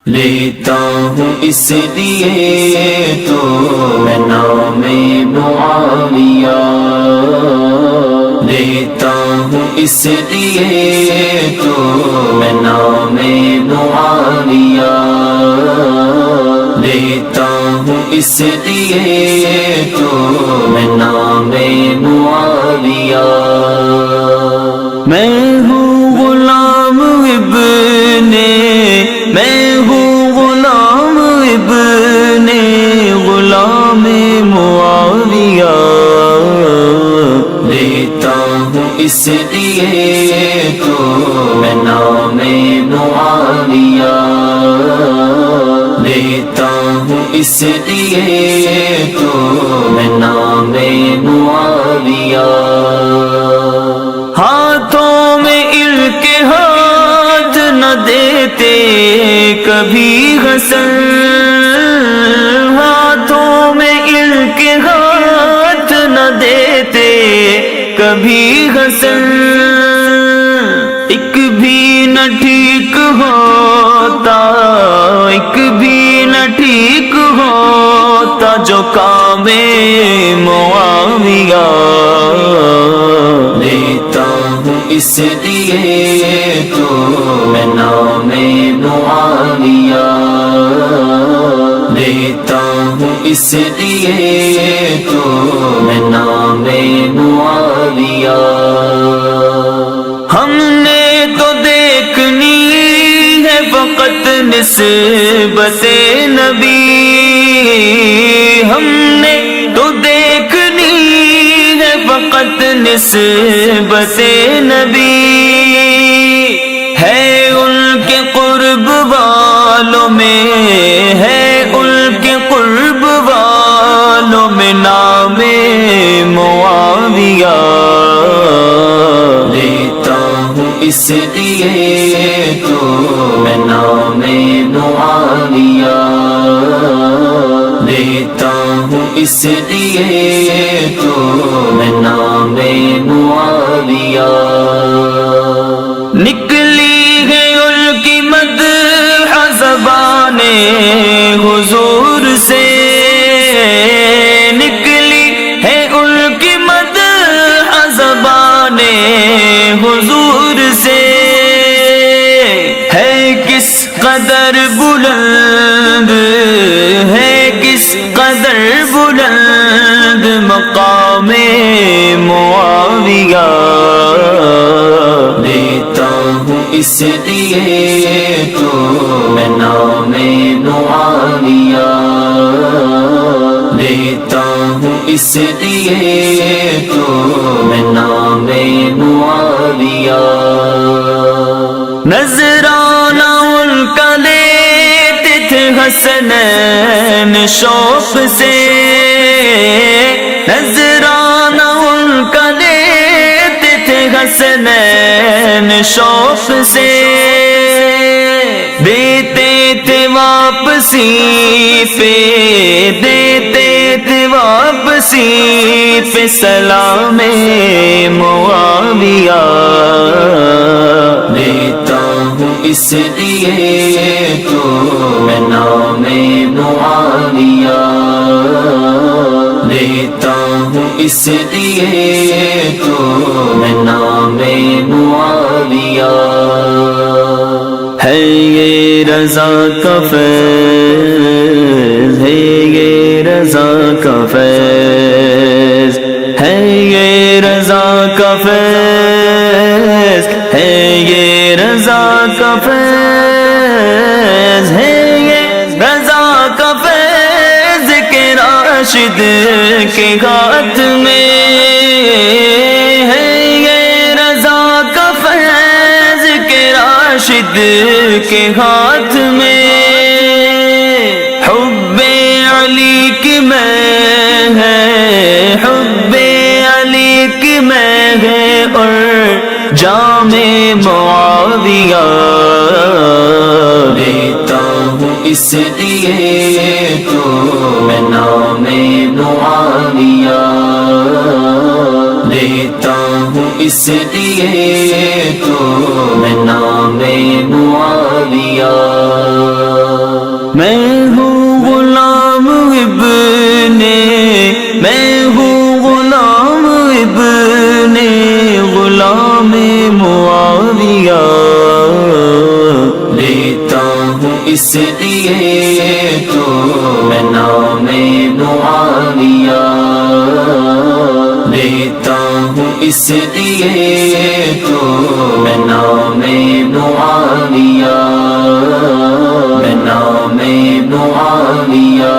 لیتا ہوں اس لیے تو میں نام معاویہ، لیتا ہوں اس لیے تو میں نام معاویہ، لیتا ہوں اس لیے تو میں نام معاویہ۔ میں ہوں غلام ابن، میں ہوں غلام ابن غلام معاویہ، لیتا ہوں اس لیے تو میں نام معاویہ، لیتا ہوں اس لیے تو میں نام معاویہ۔ ہاتھوں میں عرق ہاتھ نہ دیتے کبھی حسن، ہاتھوں میں عرق ہاتھ نہ دیتے کبھی حسن، ایک بھی نہ ٹھیک ہوتا، ایک بھی نہ ٹھیک ہوتا جو کام معاویہ، لیتا ہوں اس لیے تو میں نام معاویہ، لیتا ہوں اس لیے تو میں نام معاویہ۔ ہم نے تو دیکھنی ہے فقط نسبت نبی، ہم نے تو دیکھنی ہے فقط نسبت نبی، ہے ان کے قرب والوں میں، ہے ان کے قرب والوں میں نام معاویہ، لیتا ہوں اس لیے تو میں نام معاویہ، لیتا ہوں اس لیے تو میں نام معاویہ۔ نکلی ہے ان کی مدح زبان حضور سے، نکلی ہے ان کی مدح زبان حضور سے، ہے کس قدر بلند، ہے کس قدر بلند مقام معاویہ، لیتا ہوں اس لیے تو میں نام معاویہ، لیتا ہوں اس لیے تو میں نام معاویہ۔ نذرانہ ان کا لیتے تھے حسنین شوق سے، نذرانہ ان کا لیتے تھے حسنین شوق سے، دیتے تھے واپسی پہ، دیتے تھے واپسی پہ سلام معاویہ، لیتا ہوں اس لیے تو میں نام معاویہ، لیتا ہوں اس لیے تو میں نام معاویہ۔ ہے یہ رضا کا فیض، ہے یہ رضا کا فیض، ہے یہ رضا کا فیض، ہے یہ رضا کا فیض، ہے یہ رضا کا فیض کہ راشد کے ہاتھ میں، ہے یہ رضا کا فیض کہ راشد کے ہاتھ میں، حب علی کی میں ہے، حب علی کی میں ہے اور جام معاویہ، لیتا ہوں اس لیے تو میں نام معاویہ، لیتا ہوں اس لیے تو میں نام معاویہ۔ میں ہوں غلام ابن غلام معاویہ لیتا ہوں اس لیے تو میں نام معاویہ لیتا ہوں اس لیے تو میں نام معاویہ میں نام معاویہ